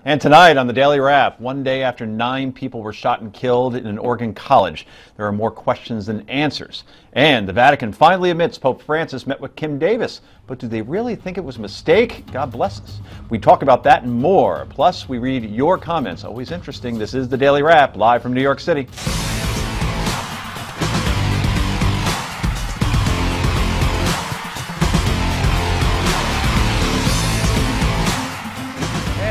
And tonight on the Daily Wrap, one day after 9 people were shot and killed in an Oregon college, there are more questions than answers. And the Vatican finally admits Pope Francis met with Kim Davis. But do they really think it was a mistake? God bless us. We talk about that and more. Plus, we read your comments. Always interesting. This is the Daily Wrap, live from New York City.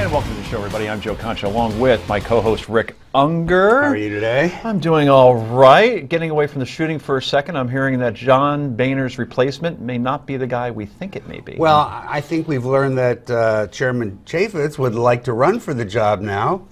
Welcome to the show, everybody. I'm Joe Concha, along with my co-host Rick Unger. How are you today? I'm doing all right. Getting away from the shooting for a second, I'm hearing that John Boehner's replacement may not be the guy we think it may be. Well, I think we've learned that Chairman Chaffetz would like to run for the job now.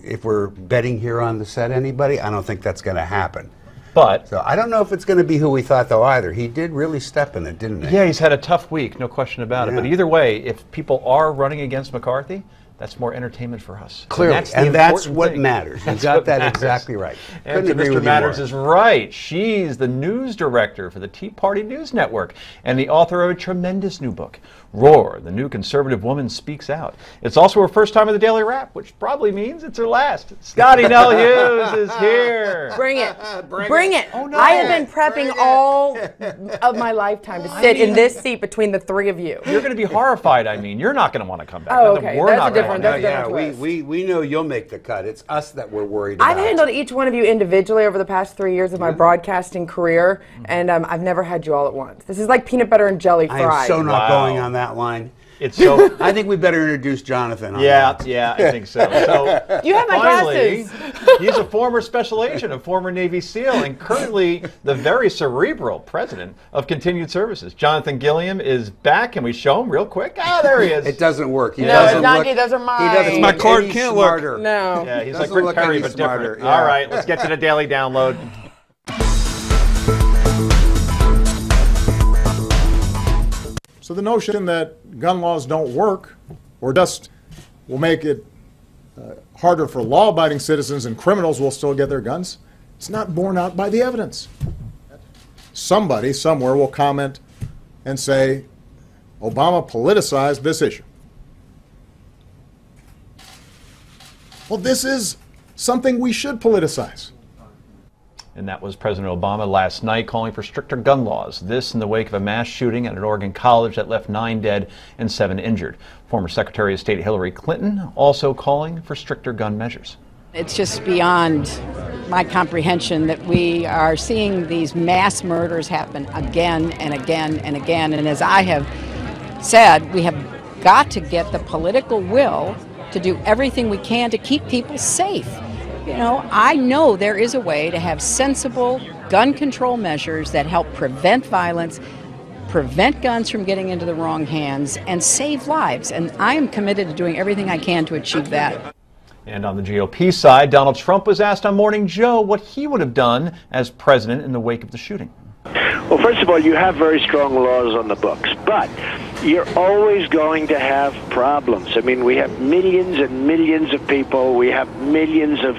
If we're betting here on the set, anybody, I don't think that's going to happen. But so I don't know if it's going to be who we thought, though, either. He did really step in it, didn't he? Yeah, he's had a tough week, no question about it. But either way, if people are running against McCarthy, that's more entertainment for us. Clearly, and that's what matters. You got that exactly right. And Mr. Matters is right. She's the news director for the Tea Party News Network and the author of a tremendous new book, Roar, the New Conservative Woman Speaks Out. It's also her first time at the Daily Wrap, which probably means it's her last. Scotty Nell Hughes is here. Bring it. Bring it. Oh, no. I have been prepping all of my lifetime to sit in this seat between the three of you. You're going to be horrified, I mean. You're not going to want to come back. Oh, okay. We know you'll make the cut. It's us that we're worried about. I've handled each one of you individually over the past 3 years of my broadcasting career, and I've never had you all at once. This is like peanut butter and jelly fried. I am so not going on that line. It's so. I think we better introduce Jonathan. Yeah, I think so. So you have my glasses. He's a former special agent, a former Navy SEAL, and currently the very cerebral president of Continued Services. Jonathan Gilliam is back. Can we show him real quick? Ah, there he is. It doesn't work. Those are mine. My card can't work. No. Yeah, he's like Rick Perry, but different. Yeah. All right, let's get to the daily download. So the notion that gun laws don't work or just will make it harder for law-abiding citizens and criminals will still get their guns, it's not borne out by the evidence. Somebody somewhere will comment and say, Obama politicized this issue. Well, this is something we should politicize. And that was President Obama last night calling for stricter gun laws. This in the wake of a mass shooting at an Oregon college that left 9 dead and 7 injured. Former Secretary of State Hillary Clinton also calling for stricter gun measures. It's just beyond my comprehension that we are seeing these mass murders happen again and again and again. And as I have said, we have got to get the political will to do everything we can to keep people safe. You know, I know there is a way to have sensible gun control measures that help prevent violence, prevent guns from getting into the wrong hands, and save lives. And I am committed to doing everything I can to achieve that. And on the GOP side, Donald Trump was asked on Morning Joe what he would have done as president in the wake of the shooting. Well, first of all, you have very strong laws on the books, but you're always going to have problems. I mean, we have millions and millions of people. We have millions of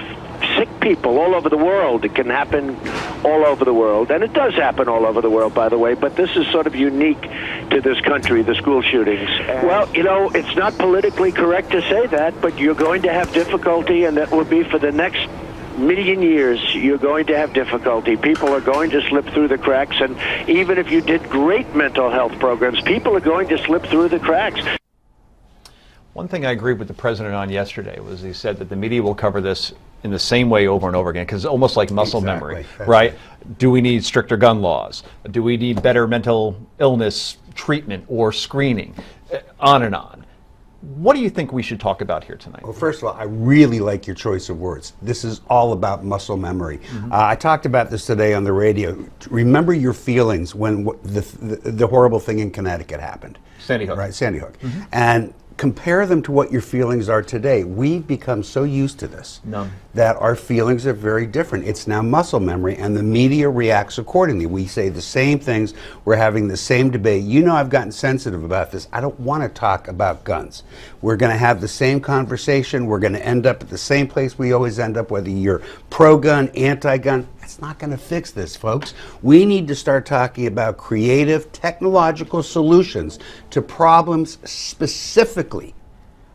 sick people all over the world. It can happen all over the world, and it does happen all over the world, by the way, but this is sort of unique to this country, the school shootings. Well, you know, it's not politically correct to say that, but you're going to have difficulty, and that will be for the next million years. You're going to have difficulty. People are going to slip through the cracks, and even if you did great mental health programs, people are going to slip through the cracks. One thing I agreed with the president on yesterday was he said that the media will cover this in the same way over and over again, because it's almost like muscle memory, right? Do we need stricter gun laws? Do we need better mental illness treatment or screening? On and on. What do you think we should talk about here tonight? Well, first of all, I really like your choice of words. This is all about muscle memory. I talked about this today on the radio. Remember your feelings when the horrible thing in Connecticut happened. Sandy Hook. Right, Sandy Hook. And compare them to what your feelings are today. We've become so used to this that our feelings are very different. It's now muscle memory, and the media reacts accordingly. We say the same things. We're having the same debate. You know, I've gotten sensitive about this. I don't want to talk about guns. We're going to have the same conversation. We're going to end up at the same place we always end up, whether you're pro-gun, anti-gun. It's not going to fix this, folks. We need to start talking about creative technological solutions to problems specifically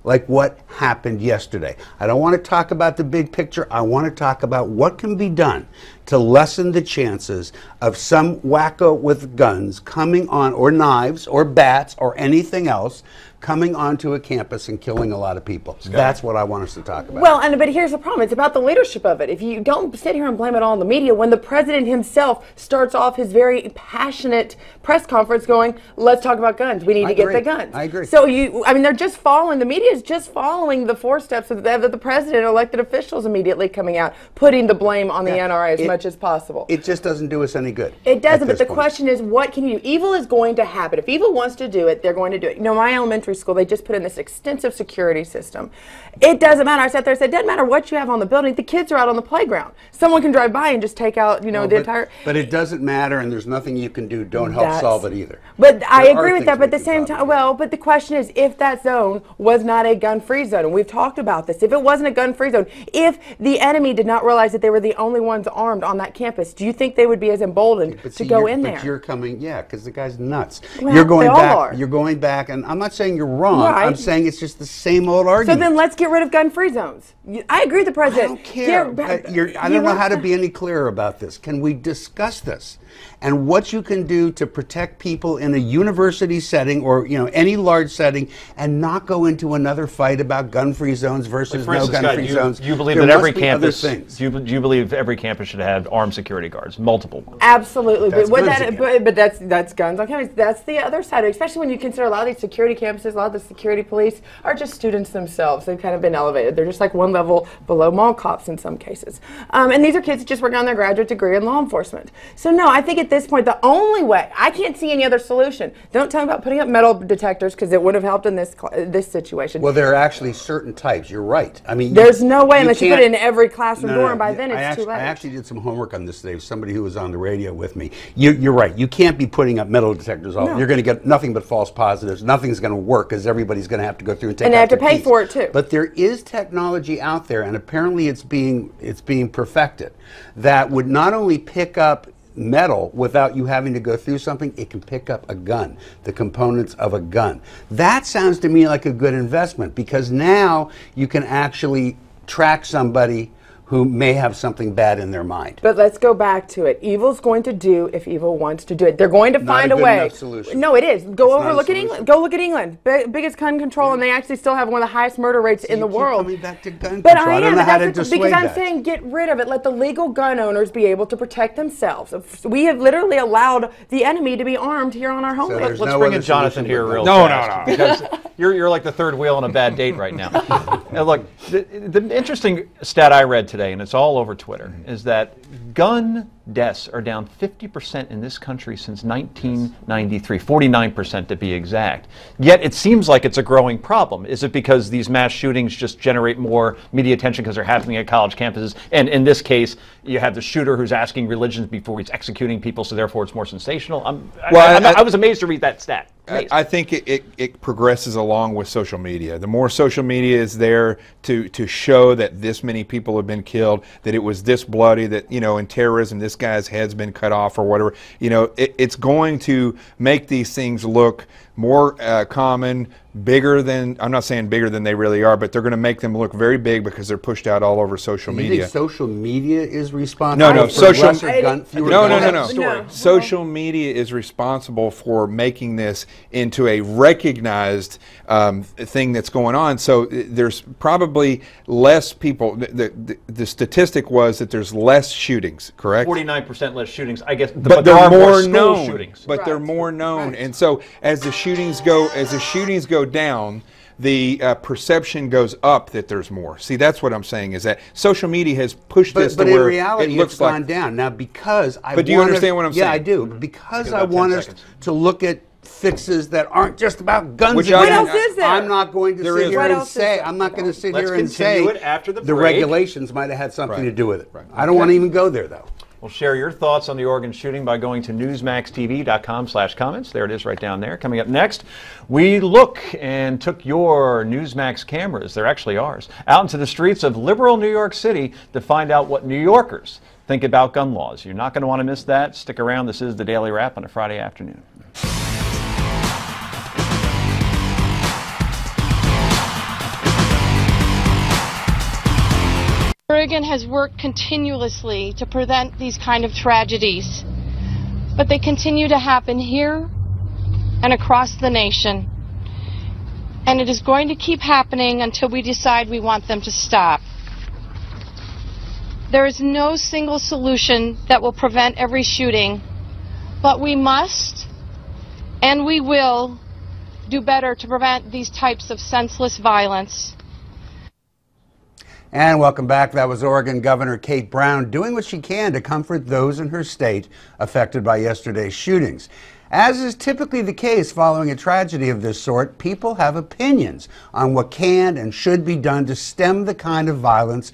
like what happened yesterday. I don't want to talk about the big picture. I want to talk about what can be done to lessen the chances of some wacko with guns coming on, or knives, or bats, or anything else, coming onto a campus and killing a lot of people. That's what I want us to talk about. Well, but here's the problem. It's about the leadership of it. If you don't sit here and blame it all on the media, when the president himself starts off his very passionate press conference going, let's talk about guns. We need to get the guns. I agree. So they're just following, the media is just following the footsteps of the president and elected officials immediately coming out, putting the blame on the NRA as much as possible. It just doesn't do us any good. It doesn't, but the question is, what can you do? Evil is going to happen. If evil wants to do it, they're going to do it. You know, my elementary school, they just put in this extensive security system. It doesn't matter. I sat there and said, it doesn't matter what you have on the building. The kids are out on the playground. Someone can drive by and just take out, the entire... But it doesn't matter, and there's nothing you can do. Don't help solve it either. But I agree with that, but at the same time, but the question is, if that zone was not a gun-free zone, and we've talked about this, if it wasn't a gun-free zone, if the enemy did not realize that they were the only ones armed on that campus, do you think they would be as emboldened to go in there? But you're coming, because the guy's nuts. Well, you're going they back. all are. You're going back, and I'm not saying you're wrong. Right. I'm saying it's just the same old argument. So then let's get rid of gun-free zones. I agree with the president. I don't care. I don't know how to be any clearer about this. Can we discuss this? And what you can do to protect people in a university setting, or any large setting, and not go into another fight about gun-free zones versus no gun-free zones. You believe that every campus? Do you believe every campus should have armed security guards, multiple ones? Absolutely, but that's guns on campus. That's the other side, especially when you consider a lot of these security campuses. A lot of the security police are just students themselves. They've kind of been elevated. They're just like one level below mall cops in some cases. And these are kids just working on their graduate degree in law enforcement. So no, I think at this point the only way, I can't see any other solution. Don't tell me about putting up metal detectors, because it would have helped in this situation. Well, there are actually certain types. You're right. I mean, there's no way unless you put it in every classroom door, and by then it's too late. I actually did some homework on this today with somebody who was on the radio with me. You're right. You can't be putting up metal detectors all. No. You're going to get nothing but false positives. Nothing's going to work, because everybody's going to have to go through and take. And they have to pay for it too. But there is technology out there, and apparently it's being perfected, that would not only pick up metal without you having to go through something, it can pick up a gun, the components of a gun. That sounds to me like a good investment, because now you can actually track somebody who may have something bad in their mind. But let's go back to it. Evil's going to do if evil wants to do it. They're going to find a way. Enough solution. No, it is. Look at England. Go look at England. Biggest gun control, and they actually still have one of the highest murder rates in the world. Coming back to gun but control. I don't know how to dissuade because I'm saying get rid of it. Let the legal gun owners be able to protect themselves. We have literally allowed the enemy to be armed here on our homeland. Let's bring in Jonathan here real fast. No. Because you're like the third wheel on a bad date right now. Now look, the interesting stat I read today, and it's all over Twitter, is that gun deaths are down 50% in this country since 1993, 49% to be exact. Yet it seems like it's a growing problem. Is it because these mass shootings just generate more media attention because they're happening at college campuses? And in this case, you have the shooter who's asking religions before he's executing people, so therefore it's more sensational. I was amazed to read that stat. I think it progresses along with social media. The more social media is there to show that this many people have been killed, that it was this bloody, that, in terrorism, this guy's head's been cut off or whatever, it's going to make these things look more common, bigger than, I'm not saying bigger than they really are, but they're going to make them look very big because they're pushed out all over social media. You think social media is responsible? No. No. Social media is responsible for making this into a recognized thing that's going on. So there's probably less people. The statistic was that there's less shootings, correct? 49% less shootings, I guess. But there are more known. Shootings. But they're more known, and so as the shootings go down, the perception goes up that there's more. See, that's what I'm saying, is that social media has pushed this to where in reality, it looks it's gone down. Now, because But do you understand what I'm saying? Yeah, I do. Because I want us to look at fixes that aren't just about guns. What else is there? I'm not going to sit here and say, the regulations might have had something to do with it. Right. I don't want to even go there, though. Well, share your thoughts on the Oregon shooting by going to newsmaxtv.com/comments. There it is right down there. Coming up next, we look and took your Newsmax cameras, they're actually ours, out into the streets of liberal New York City to find out what New Yorkers think about gun laws. You're not going to want to miss that. Stick around. This is the Daily Wrap on a Friday afternoon. Oregon has worked continuously to prevent these kind of tragedies, but they continue to happen here and across the nation. And it is going to keep happening until we decide we want them to stop. There is no single solution that will prevent every shooting, but we must and we will do better to prevent these types of senseless violence. And welcome back. That was Oregon Governor Kate Brown doing what she can to comfort those in her state affected by yesterday's shootings. As is typically the case following a tragedy of this sort, people have opinions on what can and should be done to stem the kind of violence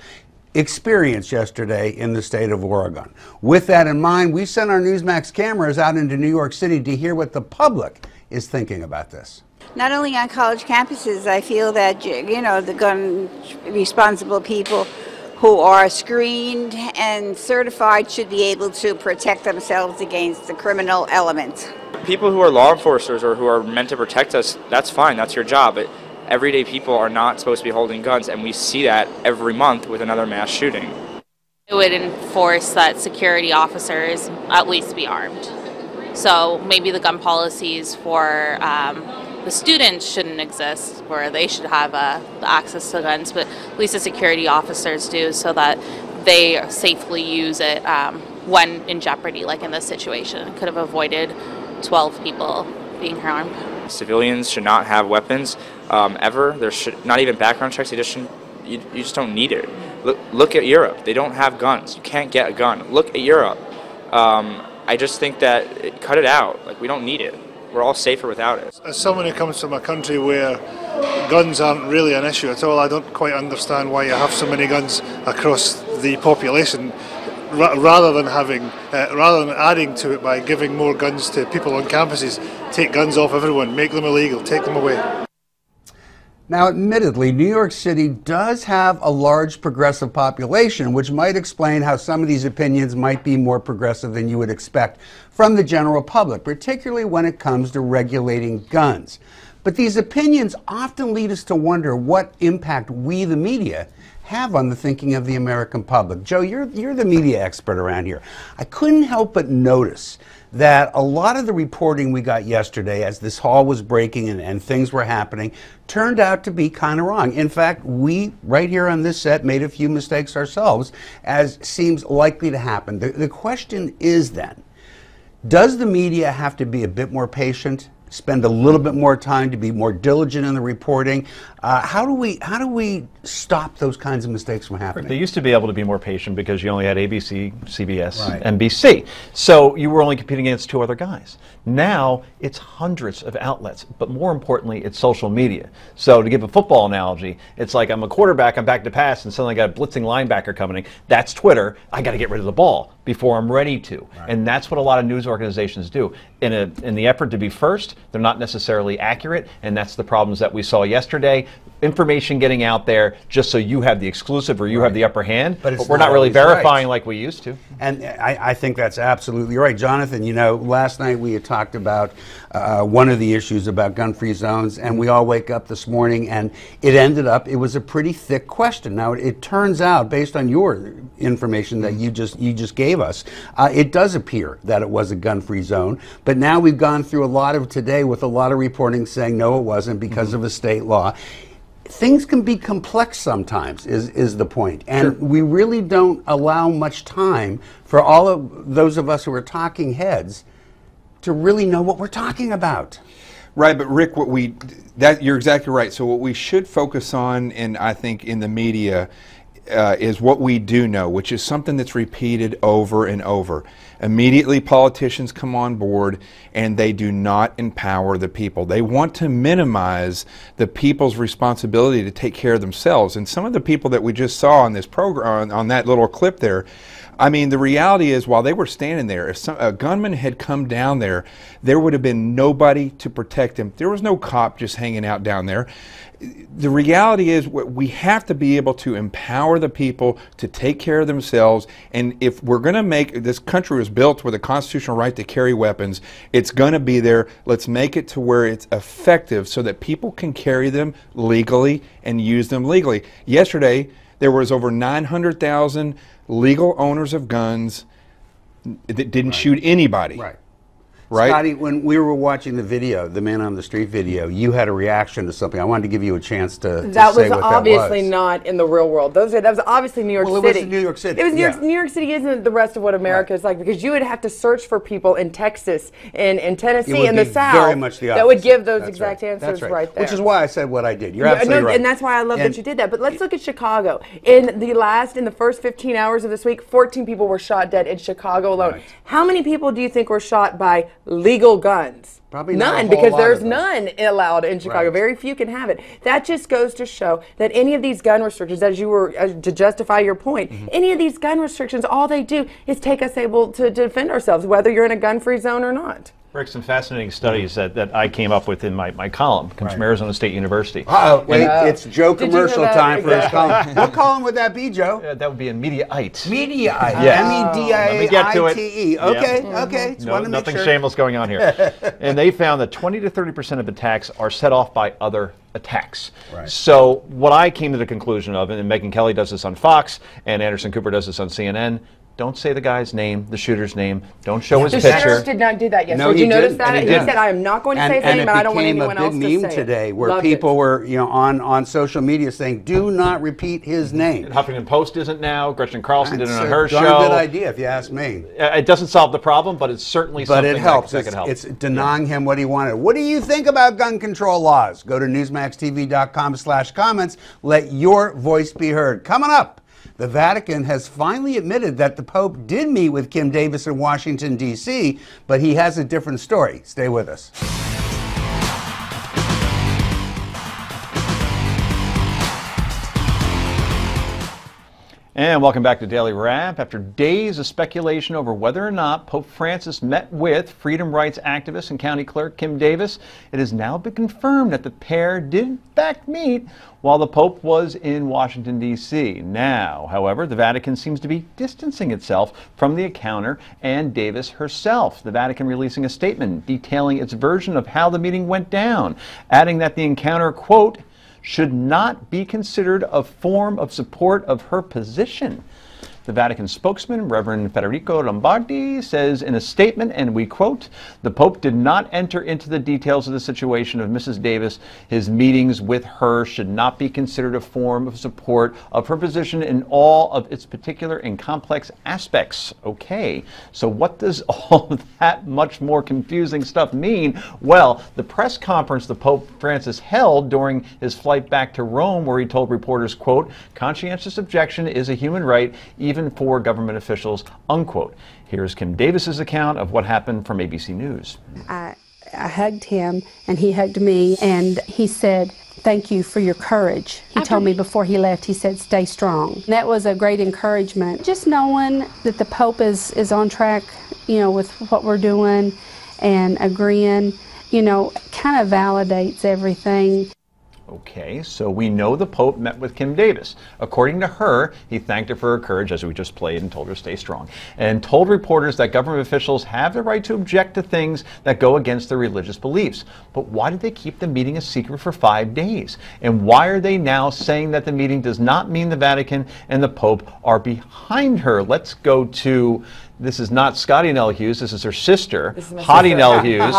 experienced yesterday in the state of Oregon. With that in mind, we sent our Newsmax cameras out into New York City to hear what the public is thinking about this. Not only on college campuses, I feel that, you know, the gun responsible people who are screened and certified should be able to protect themselves against the criminal element. People who are law enforcers or who are meant to protect us, that's fine, that's your job. But everyday people are not supposed to be holding guns, and we see that every month with another mass shooting. It would enforce that security officers at least be armed. So maybe the gun policies for the students shouldn't exist, where they should have the access to guns, but at least the security officers do, so that they safely use it when in jeopardy, like in this situation. It could have avoided 12 people being harmed. Civilians should not have weapons ever. There should not even background checks. They just shouldn't, you just don't need it. Look at Europe. They don't have guns. You can't get a gun. Look at Europe. I just think that cut it out. Like, we don't need it. We're all safer without it. As someone who comes from a country where guns aren't really an issue at all, I don't quite understand why you have so many guns across the population. Rather than adding to it by giving more guns to people on campuses, take guns off everyone, make them illegal, take them away. Now, admittedly, New York City does have a large progressive population, which might explain how some of these opinions might be more progressive than you would expect from the general public, particularly when it comes to regulating guns. But these opinions often lead us to wonder what impact we, the media, have on the thinking of the American public. Joe, you're the media expert around here. I couldn't help but notice that a lot of the reporting we got yesterday as this hall was breaking and things were happening turned out to be kind of wrong. In fact, we, right here on this set, made a few mistakes ourselves, as seems likely to happen. The question is then, does the media have to be a bit more patient, spend a little bit more time to be more diligent in the reporting? How do we stop those kinds of mistakes from happening? They used to be able to be more patient because you only had ABC, CBS, right, NBC. So you were only competing against two other guys. Now it's hundreds of outlets, but more importantly, it's social media. So to give a football analogy, it's like I'm a quarterback, I'm back to pass, and suddenly I got a blitzing linebacker coming in. That's Twitter. I got to get rid of the ball before I'm ready to. Right. And that's what a lot of news organizations do. In the effort to be first, they're not necessarily accurate, and that's the problems that we saw yesterday. Information getting out there just so you have the exclusive or you have the upper hand, but we're not really verifying like we used to. And I think that's absolutely right. Jonathan, you know, last night we had talked about one of the issues about gun-free zones, and we all wake up this morning and it was a pretty thick question. Now, it turns out, based on your information that you just gave us, it does appear that it was a gun-free zone, but now we've gone through a lot of today with a lot of reporting saying no, it wasn't because of a state law. Things can be complex sometimes, is the point. And we really don't allow much time for all of those of us who are talking heads to really know what we're talking about. Right, but Rick, you're exactly right. So what we should focus on, and I think in the media, is what we do know, which is something that's repeated over and over. Immediately politicians come on board and they do not empower the people. They want to minimize the people's responsibility to take care of themselves. And some of the people that we just saw on this program, on that little clip there, I mean, the reality is, while they were standing there, if a gunman had come down there, there would have been nobody to protect him. There was no cop just hanging out down there. The reality is, we have to be able to empower the people to take care of themselves. And if we're going to make, this country was built with a constitutional right to carry weapons, it's going to be there. Let's make it to where it's effective so that people can carry them legally and use them legally. Yesterday, there was over 900,000 legal owners of guns that didn't shoot anybody. Right. Right? Scotty, when we were watching the video, the Man on the Street video, you had a reaction to something. I wanted to give you a chance to that say was what obviously that was. not in the real world. That was obviously New York Well, City. it was New York City. It was New York. Yeah. New York City isn't the rest of what America is like, because you would have to search for people in Texas, in Tennessee, in the South, very much the that would opposite. give those That's exact right. answers That's right there. Which is why I said what I did. You're absolutely right. And that's why I love that you did that. But let's look at Chicago. In the first 15 hours of this week, 14 people were shot dead in Chicago alone. Right. How many people do you think were shot by legal guns? Probably not none, a whole because lot there's of them. none allowed in Chicago. Right. Very few can have it. That just goes to show that any of these gun restrictions, as you were to justify your point, any of these gun restrictions, all they do is take us able to defend ourselves, whether you're in a gun-free zone or not. Rick, some fascinating studies that I came up with in my column, comes from Arizona State University. Wait, it's Joe Did you commercial hear that? time for his Exactly. column. What column would that be, Joe? That would be in Mediaite. Mediaite. Yes. M-E-D-I-A-I-T-E. Let me get to it. Okay, Yeah. okay. Just No, wanted to make nothing sure. shameless going on here. And they found that 20 to 30% of attacks are set off by other attacks. Right. So what I came to the conclusion of, and Megyn Kelly does this on Fox, and Anderson Cooper does this on CNN, don't say the guy's name, the shooter's name. Don't show his The picture. sheriff did not do that yesterday. No, did you he notice didn't. that? And He he didn't. said, I am not going to say his name, and I don't want anyone else to say it. And it became a big meme today where Loved people it. were, on social media saying, do not repeat his name. Huffington Post isn't now. Gretchen Carlson did it on her Darn show. good idea, if you ask me. It doesn't solve the problem, but it's certainly But something it helps. that could help. It's denying him what he wanted. What do you think about gun control laws? Go to newsmaxtv.com/comments. Let your voice be heard. Coming up, the Vatican has finally admitted that the Pope did meet with Kim Davis in Washington, D.C., but he has a different story. Stay with us. And welcome back to Daily Wrap. After days of speculation over whether or not Pope Francis met with freedom rights activist and county clerk Kim Davis, it has now been confirmed that the pair did in fact meet while the Pope was in Washington, D.C. Now, however, the Vatican seems to be distancing itself from the encounter and Davis herself. The Vatican releasing a statement detailing its version of how the meeting went down, adding that the encounter, quote, should not be considered a form of support of her position. The Vatican spokesman, Reverend Federico Lombardi, says in a statement, and we quote, the Pope did not enter into the details of the situation of Mrs. Davis. His meetings with her should not be considered a form of support of her position in all of its particular and complex aspects. Okay, so what does all of that much more confusing stuff mean? Well, the press conference the Pope Francis held during his flight back to Rome, where he told reporters, quote, conscientious objection is a human right, even for government officials, unquote. Here's Kim Davis's account of what happened from ABC News. I hugged him and he hugged me and he said, thank you for your courage. He told me before he left, he said, stay strong. That was a great encouragement. Just knowing that the Pope is on track, with what we're doing and agreeing, kind of validates everything. Okay, so we know the Pope met with Kim Davis. According to her, he thanked her for her courage, as we just played, and told her to stay strong, and told reporters that government officials have the right to object to things that go against their religious beliefs. But why did they keep the meeting a secret for 5 days? And why are they now saying that the meeting does not mean the Vatican and the Pope are behind her? Let's go to... This is not Scotty Nell Hughes. This is her sister, Hottie Nell Hughes.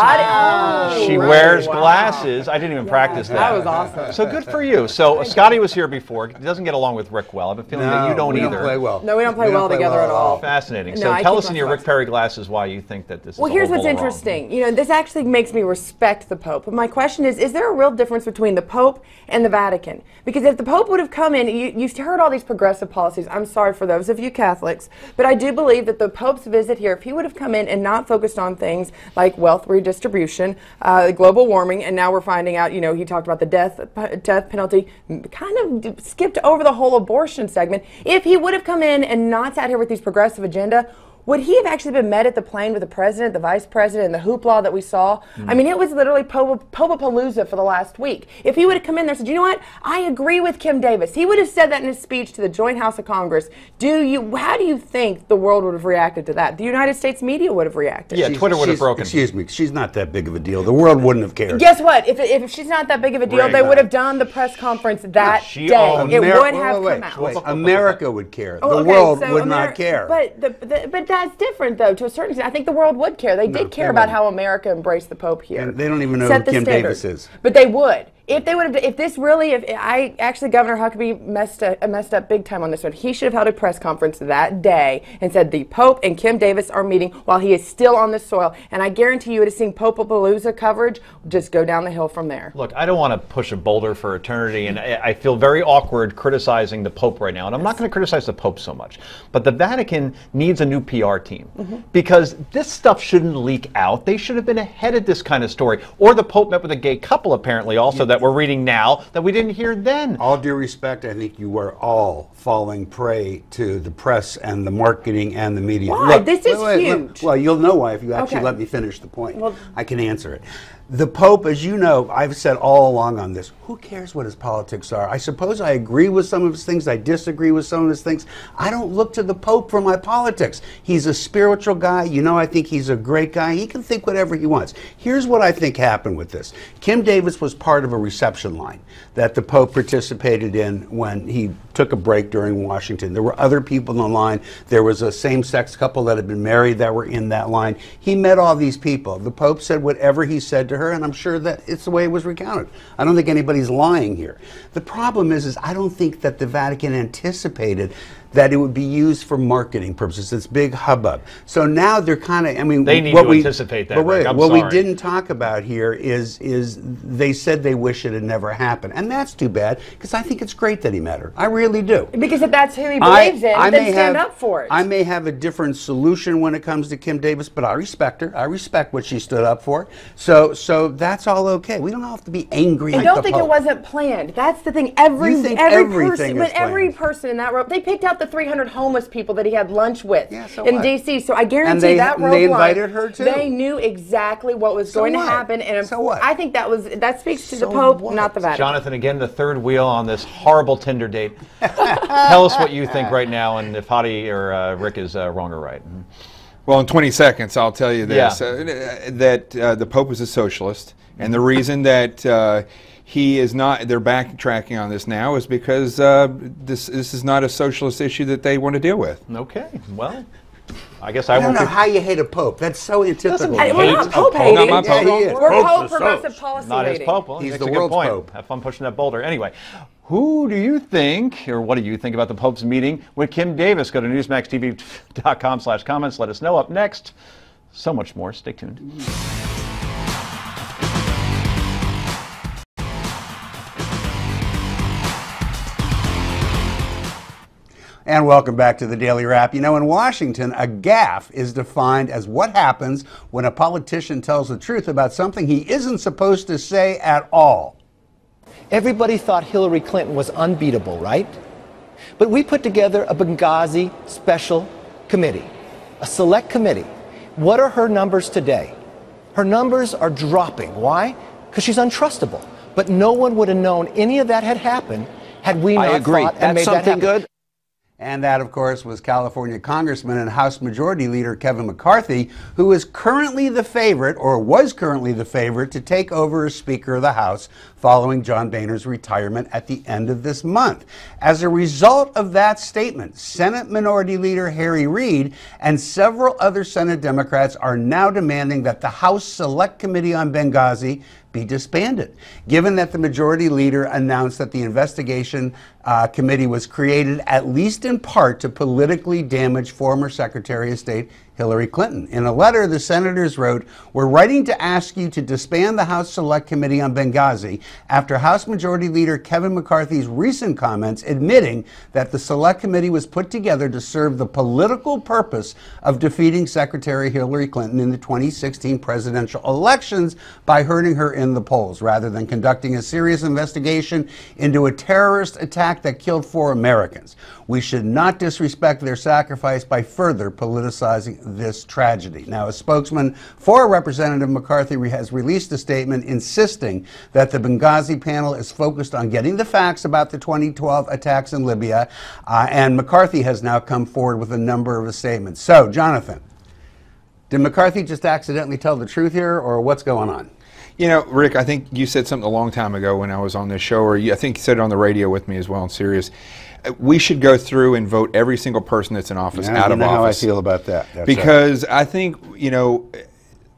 She wears glasses. I didn't even practice that. That was awesome. So good for you. So Scotty was here before. He doesn't get along with Rick well. I have a feeling that you don't we either. Don't play well. No, we don't play well together at all. Fascinating. No, So I tell keep us in my your thoughts. Rick Perry glasses why you think that this is Well, a here's whole what's bowl of wrong. interesting. This actually makes me respect the Pope. But my question is there a real difference between the Pope and the Vatican? Because if the Pope would have come in, you heard all these progressive policies. I'm sorry for those of you Catholics, but I do believe that the Pope's visit here, if he would have come in and not focused on things like wealth redistribution, global warming, and now we're finding out, he talked about the death penalty, kind of skipped over the whole abortion segment. If he would have come in and not sat here with these progressive agenda, would he have actually been met at the plane with the president, the vice president, and the hoopla that we saw? I mean, it was literally Popapalooza for the last week. If he would have come in there and said, you know what, I agree with Kim Davis, he would have said that in his speech to the Joint House of Congress. How do you think the world would have reacted to that? The United States media would have reacted. Yeah, Twitter would have broken. Excuse me, she's not that big of a deal. The world wouldn't have cared. Guess what? If she's not that big of a deal, they would have done the press conference that day. It would have come out. America would care. The world would not care. But that's different, though, to a certain extent. I think the world would care. They did care about how America embraced the Pope here. And they don't even know who Kim Davis is. But they would. If they would have, Governor Huckabee messed up big time on this one. He should have held a press conference that day and said the Pope and Kim Davis are meeting while he is still on the soil. And I guarantee you would have seen Popapalooza coverage just go down the hill from there. Look, I don't want to push a boulder for eternity, and I feel very awkward criticizing the Pope right now. And I'm not going to criticize the Pope so much. But the Vatican needs a new PR team because this stuff shouldn't leak out. They should have been ahead of this kind of story. Or the Pope met with a gay couple, apparently, also that we're reading now that we didn't hear then. All due respect, I think you are all falling prey to the press and the marketing and the media. Why? Look, this is huge. Well, you'll know why if you actually let me finish the point. Well, I can answer it. The Pope, as you know, I've said all along on this, who cares what his politics are? I suppose I agree with some of his things. I disagree with some of his things. I don't look to the Pope for my politics. He's a spiritual guy. You know, I think he's a great guy. He can think whatever he wants. Here's what I think happened with this. Kim Davis was part of a reception line that the Pope participated in when he took a break during Washington. There were other people in the line. There was a same-sex couple that had been married that were in that line. He met all these people. The Pope said whatever he said to her, and I'm sure that it's the way it was recounted. I don't think anybody's lying here. The problem is I don't think that the Vatican anticipated that it would be used for marketing purposes. This big hubbub. So now they're kind of, I mean, they need to anticipate that. But wait, Rick, what we didn't talk about here is they said they wish it had never happened, and that's too bad because I think it's great that he met her. I really do. Because if that's who he believes in, then stand up for it. I may have a different solution when it comes to Kim Davis, but I respect her. I respect what she stood up for. So that's all okay. We don't have to be angry. I don't think it wasn't planned. That's the thing. Every person in that row, they picked out the 300 homeless people that he had lunch with in D.C. So I guarantee that row they invited her too. They knew exactly what was going to happen, and I think that speaks to the Pope, not the Vatican. Jonathan, again, the third wheel on this horrible Tinder date. Tell us what you think right now, and if Hadi or Rick is wrong or right. Well, in 20 seconds, I'll tell you this: that the Pope is a socialist, and the reason that he is not, they're backtracking on this now is because this is not a socialist issue that they want to deal with. Okay, well, I guess I don't know how you hate a Pope. That's so antitypical. We're not Pope hating. Not my Pope. We're Pope progressive policy not his Pope. Well, he's the world's Pope. Have fun pushing that boulder. Anyway, who do you think, or what do you think about the Pope's meeting with Kim Davis? Go to newsmaxtv.com/comments. Let us know. Up next, so much more. Stay tuned. And welcome back to the Daily Wrap. You know, in Washington, a gaffe is defined as what happens when a politician tells the truth about something he isn't supposed to say at all. Everybody thought Hillary Clinton was unbeatable, right? But we put together a Benghazi special committee, a select committee. What are her numbers today? Her numbers are dropping. Why? Because she's untrustable. But no one would have known any of that had happened had we not fought and made that happen. Good. And that, of course, was California Congressman and House Majority Leader Kevin McCarthy, who is currently the favorite, or was currently the favorite, to take over as Speaker of the House following John Boehner's retirement at the end of this month. As a result of that statement, Senate Minority Leader Harry Reid and several other Senate Democrats are now demanding that the House Select Committee on Benghazi be disbanded, given that the Majority Leader announced that the investigation committee was created at least in part to politically damage former Secretary of State Hillary Clinton. In a letter, the senators wrote, "We're writing to ask you to disband the House Select Committee on Benghazi after House Majority Leader Kevin McCarthy's recent comments admitting that the Select Committee was put together to serve the political purpose of defeating Secretary Hillary Clinton in the 2016 presidential elections by hurting her in the polls, rather than conducting a serious investigation into a terrorist attack act that killed 4 Americans. We should not disrespect their sacrifice by further politicizing this tragedy. Now, a spokesman for Representative McCarthy has released a statement insisting that the Benghazi panel is focused on getting the facts about the 2012 attacks in Libya, and McCarthy has now come forward with a number of statements. So, Jonathan, did McCarthy just accidentally tell the truth here, or what's going on? You know, Rick, I think you said something a long time ago when I was on this show, or I think you said it on the radio with me as well in Sirius. We should go through and vote every single person that's in office out of office. How I feel about that. That's because I think, you know,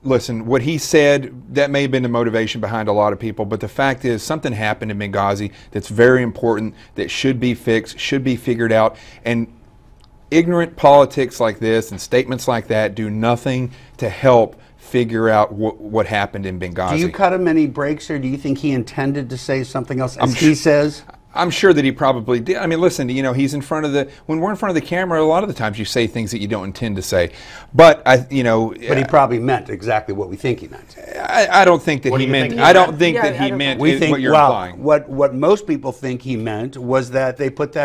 listen, what he said, that may have been the motivation behind a lot of people, but the fact is something happened in Benghazi that's very important, that should be fixed, should be figured out, and ignorant politics like this and statements like that do nothing to help figure out what happened in Benghazi. Do you cut him any breaks, or do you think he intended to say something else, as he says? I'm sure that he probably did. I mean, listen, you know, he's in front of when we're in front of the camera, a lot of the times you say things that you don't intend to say. But, But he probably meant exactly what we think he meant. I don't think that he meant, I don't think that he meant what you're implying. What most people think he meant was that they put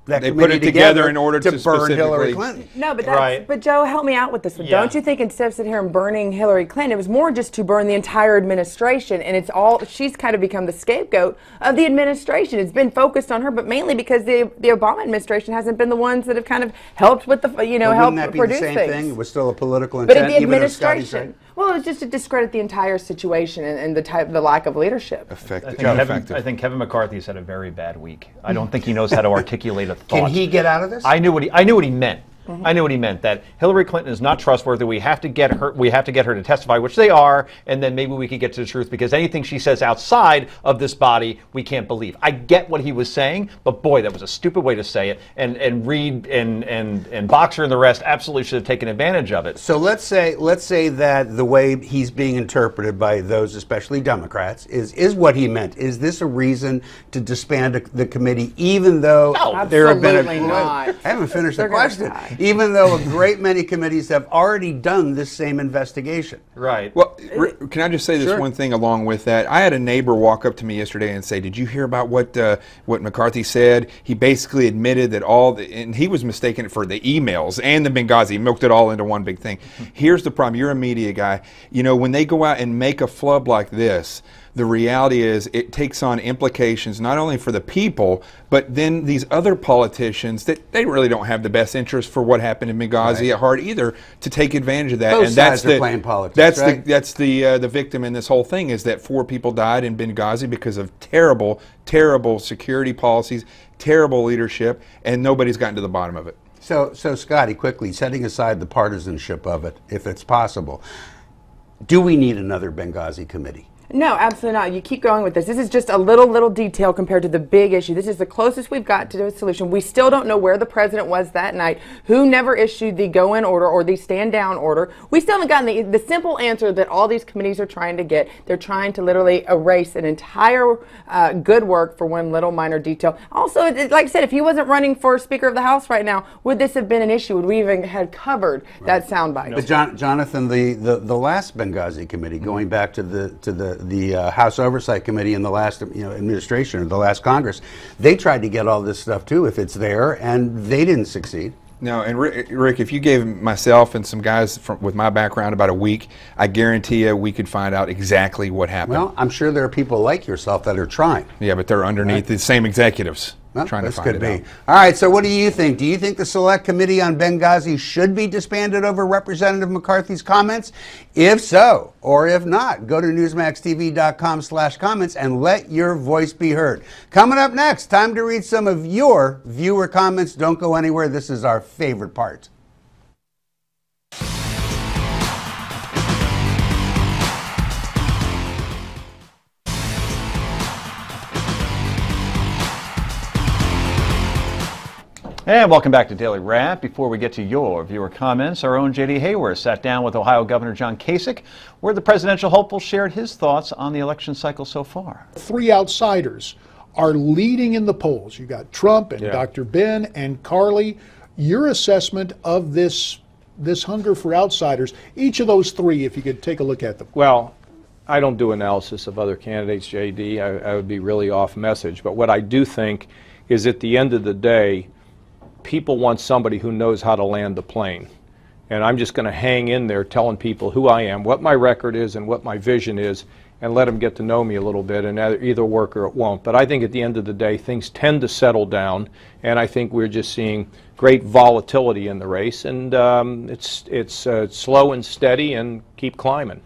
they put it together in order to burn Hillary Clinton. No, but but Joe, help me out with this one. Yeah. Don't you think instead of sitting here and burning Hillary Clinton, it was more just to burn the entire administration, and she's kind of become the scapegoat of the administration. It's been focused on her, but mainly because the Obama administration hasn't been the ones that have kind of helped with the help that be produce the same things. Thing? It was still a political intent. But the administration. Well, it was just to discredit the entire situation and the lack of leadership. I think Kevin McCarthy's had a very bad week. I don't think he knows how to articulate a thought. Can he get out of this? I knew what he meant. I knew what he meant, that Hillary Clinton is not trustworthy. We have to get her to testify, which they are, and then maybe we could get to the truth, because anything she says outside of this body, we can't believe. I get what he was saying, but boy, that was a stupid way to say it. And Reid and Boxer and the rest absolutely should have taken advantage of it. So let's say that the way he's being interpreted by those, especially Democrats, is what he meant. Is this a reason to disband the committee, even though there have been I haven't finished the question. Even though a great many committees have already done this same investigation. Right. Well, can I just say this one thing along with that? I had a neighbor walk up to me yesterday and say, "Did you hear about what McCarthy said? He basically admitted that and he was mistaken for the emails and the Benghazi. He milked it all into one big thing." Here's the problem. You're a media guy. You know, when they go out and make a flub like this, the reality is it takes on implications not only for the people, but then these other politicians that they really don't have the best interest for what happened in Benghazi at heart either, to take advantage of that. Both sides are playing politics. That's the victim in this whole thing, is that 4 people died in Benghazi because of terrible, terrible security policies, terrible leadership, and nobody's gotten to the bottom of it. So Scotty, quickly, setting aside the partisanship of it, if it's possible, do we need another Benghazi committee? No, absolutely not. You keep going with this. This is just a little detail compared to the big issue. This is the closest we've got to a solution. We still don't know where the president was that night, who never issued the go-in order or the stand-down order. We still haven't gotten the simple answer that all these committees are trying to get. They're trying to literally erase an entire good work for one little minor detail. Also, like I said, if he wasn't running for Speaker of the House right now, would this have been an issue? Would we even have covered that soundbite? But Jonathan, the last Benghazi committee, going back to the House Oversight Committee in the last administration, or the last Congress, they tried to get all this stuff too, if it's there, and they didn't succeed. No, and Rick, if you gave myself and some guys with my background about a week, I guarantee you we could find out exactly what happened. Well, I'm sure there are people like yourself that are trying. Yeah, but they're underneath the same executives. Well, trying to find could it be. out. All right, so what do you think? Do you think the Select Committee on Benghazi should be disbanded over Representative McCarthy's comments? If so, or if not, go to newsmaxtv.com/comments and let your voice be heard. Coming up next, time to read some of your viewer comments. Don't go anywhere. This is our favorite part. And welcome back to Daily Wrap. Before we get to your viewer comments, our own J.D. Hayworth sat down with Ohio Governor John Kasich, where the presidential hopeful shared his thoughts on the election cycle so far. 3 outsiders are leading in the polls. You got Trump and Dr. Ben and Carly. Your assessment of this hunger for outsiders, each of those 3, if you could take a look at them. Well, I don't do analysis of other candidates, J.D. I would be really off message. But what I do think is at the end of the day, people want somebody who knows how to land the plane. And I'm just going to hang in there telling people who I am, what my record is, and what my vision is, and let them get to know me a little bit, and either work or it won't. But I think at the end of the day, things tend to settle down, and I think we're just seeing great volatility in the race, and it's slow and steady and keep climbing.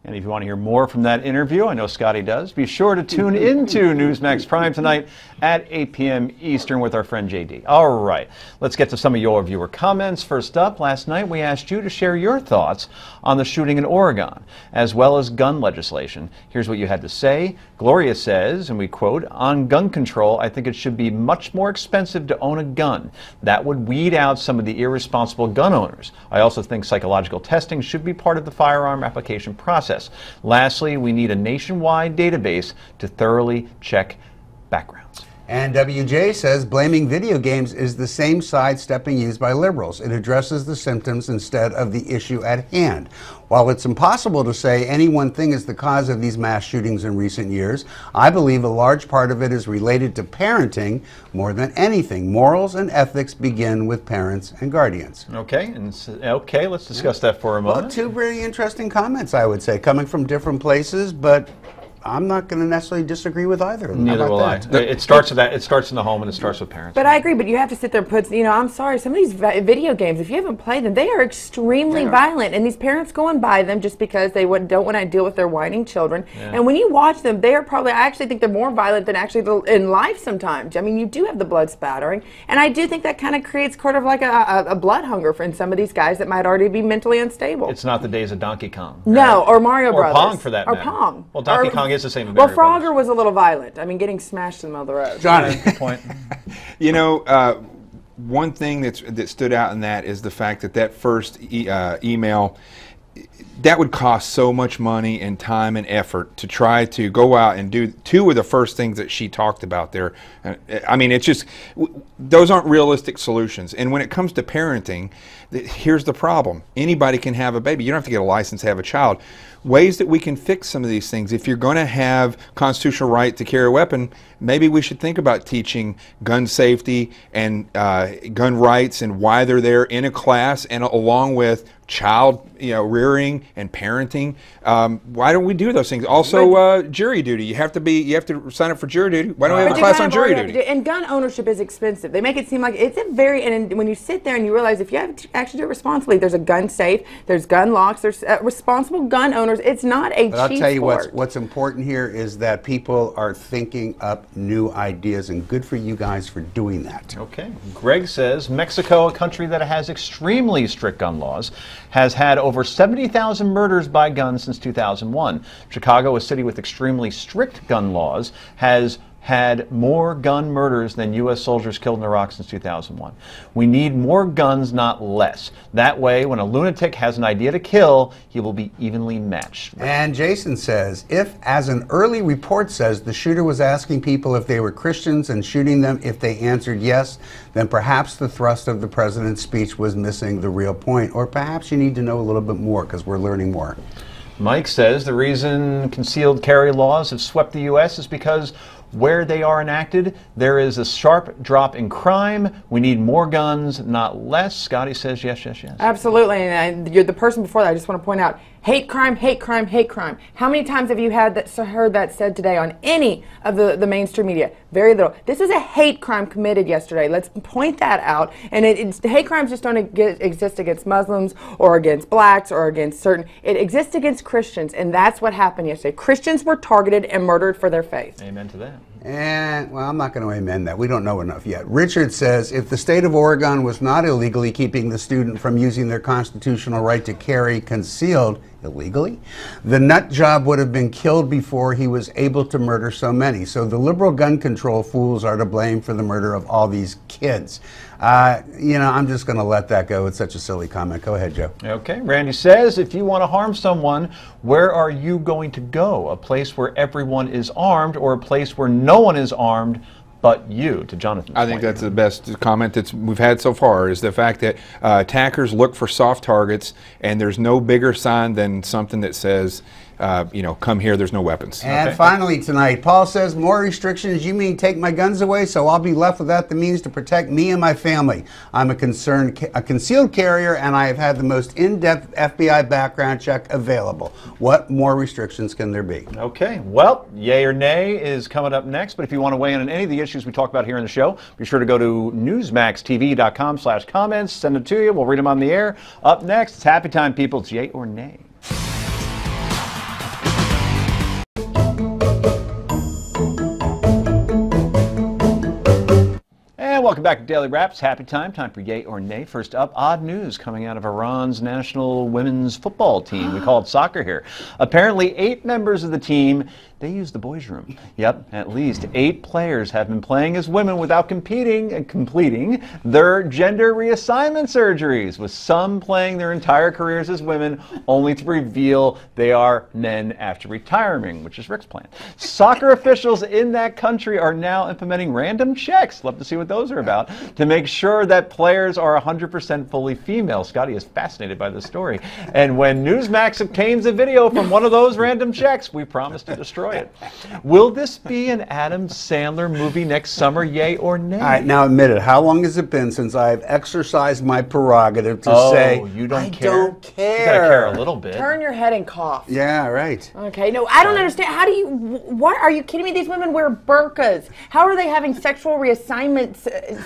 And if you want to hear more from that interview, I know Scotty does, be sure to tune into Newsmax Prime tonight at 8 p.m. Eastern with our friend JD. All right, let's get to some of your viewer comments. First up, last night we asked you to share your thoughts on the shooting in Oregon, as well as gun legislation. Here's what you had to say. Gloria says, and we quote, "On gun control, I think it should be much more expensive to own a gun. That would weed out some of the irresponsible gun owners. I also think psychological testing should be part of the firearm application process. Lastly, we need a nationwide database to thoroughly check backgrounds." And WJ says blaming video games is the same sidestepping used by liberals. It addresses the symptoms instead of the issue at hand. While it's impossible to say any one thing is the cause of these mass shootings in recent years, I believe a large part of it is related to parenting more than anything. Morals and ethics begin with parents and guardians. Okay, let's discuss that for a moment. Well, two very interesting comments, I would say, coming from different places, but I'm not going to necessarily disagree with either of them. Neither will I. It starts with that. It starts in the home, and it starts with parents. But I agree. But you have to sit there and put. I'm sorry. Some of these video games, if you haven't played them, they are extremely violent, and these parents go and buy them just because they don't want to deal with their whining children. Yeah. And when you watch them, they are probably. I actually think they're more violent than actually in life sometimes. I mean, you do have the blood spattering, and I do think that kind of creates sort of like a blood hunger for some of these guys that might already be mentally unstable. It's not the days of Donkey Kong. No, or Mario Brothers. Or Pong, for that matter. Or Pong. Well, Donkey Kong is the same. Well, Frogger was a little violent. I mean, getting smashed in the middle of the road. Johnny, good point. You know, one thing that stood out in that is the fact that first email, that would cost so much money and time and effort to try to go out and do two of the first things that she talked about there. I mean, it's just, those aren't realistic solutions. And when it comes to parenting, here's the problem. Anybody can have a baby. You don't have to get a license to have a child. Ways that we can fix some of these things. If you're going to have constitutional right to carry a weapon, maybe we should think about teaching gun safety and gun rights and why they're there in a class, and along with child rearing and parenting. Why don't we do those things? Also, jury duty. You have to sign up for jury duty. Why don't we have a class on jury duty? And gun ownership is expensive. They make it seem like it's a very, and when you sit there and you realize if you have to actually do it responsibly, there's a gun safe, there's gun locks, there's responsible gun owners. It's not a cheap I'll tell you sport. what's important here is that people are thinking up new ideas, and good for you guys for doing that. Okay. Greg says Mexico, a country that has extremely strict gun laws, has had over 70,000 murders by guns since 2001. Chicago, a city with extremely strict gun laws, has had more gun murders than U.S. soldiers killed in Iraq since 2001. We need more guns, not less. That way, when a lunatic has an idea to kill, he will be evenly matched. And Jason says, if, as an early report says, the shooter was asking people if they were Christians and shooting them if they answered yes, then perhaps the thrust of the president's speech was missing the real point. Or perhaps you need to know a little bit more, because we're learning more. Mike says the reason concealed carry laws have swept the U.S. is because where they are enacted, there is a sharp drop in crime. We need more guns, not less. Scotty says yes, yes, yes. Absolutely. And you're the person before that. I just want to point out, hate crime, hate crime, hate crime. How many times have you heard that said today on any of the mainstream media? Very little. This is a hate crime committed yesterday. Let's point that out. And hate crimes just don't exist against Muslims or against blacks or against certain. It exists against Christians, and that's what happened yesterday. Christians were targeted and murdered for their faith. Amen to that. And, well, I'm not going to amend that. We don't know enough yet. Richard says, if the state of Oregon was not illegally keeping the student from using their constitutional right to carry concealed illegally, the nut job would have been killed before he was able to murder so many. So the liberal gun control fools are to blame for the murder of all these kids. I'm just going to let that go. It's such a silly comment. Go ahead, Joe. Okay. Randy says, if you want to harm someone, where are you going to go? A place where everyone is armed, or a place where no one is armed but you? To Jonathan. I think that's the best comment that we've had so far, is the fact that attackers look for soft targets, and there's no bigger sign than something that says, come here, there's no weapons. And finally tonight, Paul says, more restrictions, you mean take my guns away, so I'll be left without the means to protect me and my family. I'm a concealed carrier, and I have had the most in-depth FBI background check available. What more restrictions can there be? Okay, well, yay or nay is coming up next, but if you want to weigh in on any of the issues we talk about here in the show, be sure to go to newsmaxtv.com/comments, send them to you, we'll read them on the air. Up next, it's Happy Time, people. It's yay or nay. Welcome back to Daily Wraps. Happy time for yay or nay. First up, odd news coming out of Iran's national women's football team. We call it soccer here. Apparently 8 members of the team, they use the boys' room. Yep, at least 8 players have been playing as women without competing and completing their gender reassignment surgeries, with some playing their entire careers as women only to reveal they are men after retiring, which is Rick's plan. Soccer officials in that country are now implementing random checks. Love to see what those are about, to make sure that players are 100% fully female. Scotty is fascinated by this story. And when Newsmax obtains a video from one of those random checks, we promise to destroy it. Will this be an Adam Sandler movie next summer, yay or nay? All right, now admit it. How long has it been since I've exercised my prerogative to say, you don't I care? don't care. You gotta care a little bit. Turn your head and cough. Yeah, right. Okay, no, I don't understand. How do you, what, are you kidding me? These women wear burqas. How are they having sexual reassignment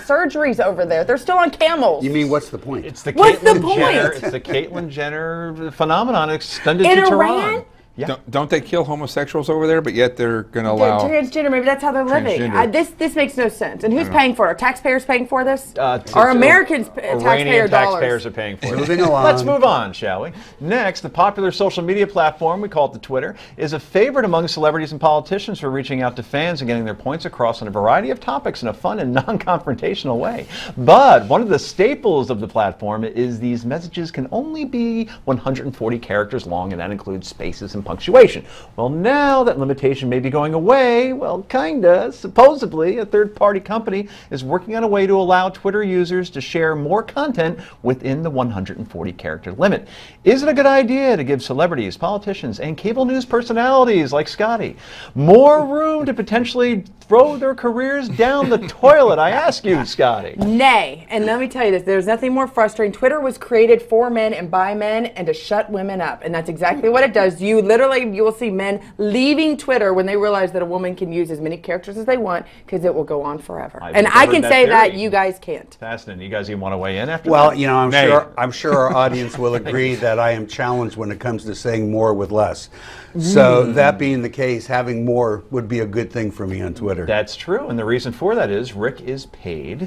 surgeries over there? They're still on camels. You mean, what's the point? It's the What's the Caitlyn Jenner, point? it's the Caitlyn Jenner phenomenon extended In to Iran? Tehran. Yeah. Don't they kill homosexuals over there, but yet they're going to allow... Transgender, maybe that's how they're living. This makes no sense. And who's paying for it? Are taxpayers paying for this? Are Americans taxpayer dollars? Taxpayers are paying for it. Moving along. Let's move on, shall we? Next, the popular social media platform, we call it the Twitter, is a favorite among celebrities and politicians for reaching out to fans and getting their points across on a variety of topics in a fun and non-confrontational way. But one of the staples of the platform is these messages can only be 140 characters long, and that includes spaces and punctuation. Well, now that limitation may be going away, well, kinda. Supposedly, a third-party company is working on a way to allow Twitter users to share more content within the 140-character limit. Is it a good idea to give celebrities, politicians, and cable news personalities like Scotty more room to potentially throw their careers down the toilet? I ask you, Scotty. Nay. And let me tell you this, there's nothing more frustrating. Twitter was created for men and by men and to shut women up. And that's exactly what it does. You will see men leaving Twitter when they realize that a woman can use as many characters as they want, because it will go on forever. And I can say that, you guys can't. Fascinating. You guys even want to weigh in after Well, that? you know, I'm sure our audience will agree that I am challenged when it comes to saying more with less. So that being the case, having more would be a good thing for me on Twitter. That's true, and the reason for that is Rick is paid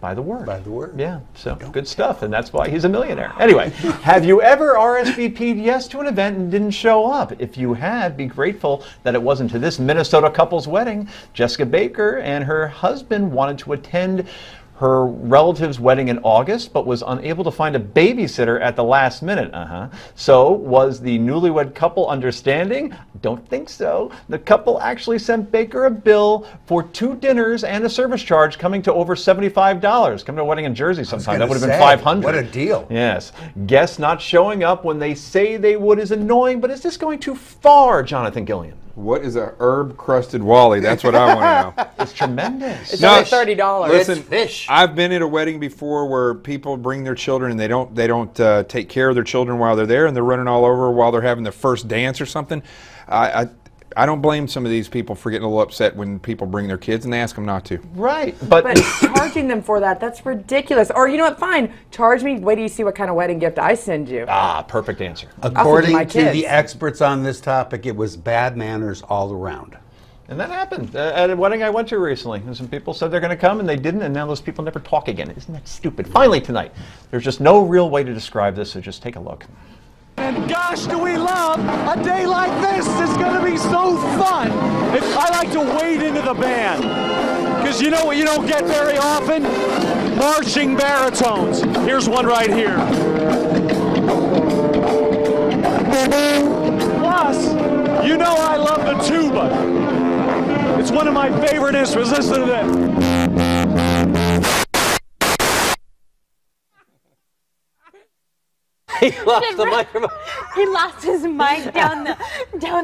by the word. By the word. Yeah, so good stuff, and that's why he's a millionaire. Anyway, have you ever RSVP'd yes to an event and didn't show up? If you have, be grateful that it wasn't to this Minnesota couple's wedding. Jessica Baker and her husband wanted to attend her relative's wedding in August, but was unable to find a babysitter at the last minute. So, was the newlywed couple understanding? Don't think so. The couple actually sent Baker a bill for 2 dinners and a service charge coming to over $75. Come to a wedding in Jersey sometime. That would have been $500. What a deal. Yes. Guests not showing up when they say they would is annoying, but is this going too far, Jonathan Gillian? What is a herb-crusted Wally? That's what I want to know. It's tremendous. It's only $30. Listen, It's fish. I've been at a wedding before where people bring their children and they don't take care of their children while they're there, and they're running all over while they're having their first dance or something. I don't blame some of these people for getting a little upset when people bring their kids and they ask them not to. Right. But charging them for that's ridiculous. Or, you know what, fine, charge me, wait till you see what kind of wedding gift I send you. Ah, perfect answer. According to the experts on this topic, it was bad manners all around. And that happened at a wedding I went to recently. And some people said they're going to come, and they didn't, and now those people never talk again. Isn't that stupid? Finally tonight, there's just no real way to describe this, so just take a look. And gosh, do we love a day like this. It's going to be so fun. I like to wade into the band, because you know what you don't get very often? Marching baritones. Here's one right here. Plus, you know I love the tuba. It's one of my favorite instruments. Listen to this. He lost the microphone. He lost his mic down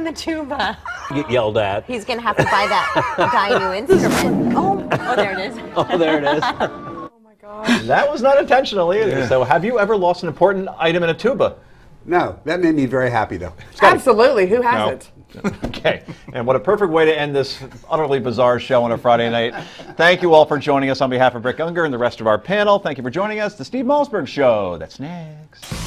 the tuba. Get yelled at. He's gonna have to buy that guy a new instrument. Oh, there it is. Oh, there it is. That was not intentional either. Yeah. So have you ever lost an important item in a tuba? No, that made me very happy though. Absolutely. Who hasn't? Okay, and what a perfect way to end this utterly bizarre show on a Friday night. Thank you all for joining us on behalf of Rick Unger and the rest of our panel. Thank you for joining us. The Steve Malzberg Show. That's next.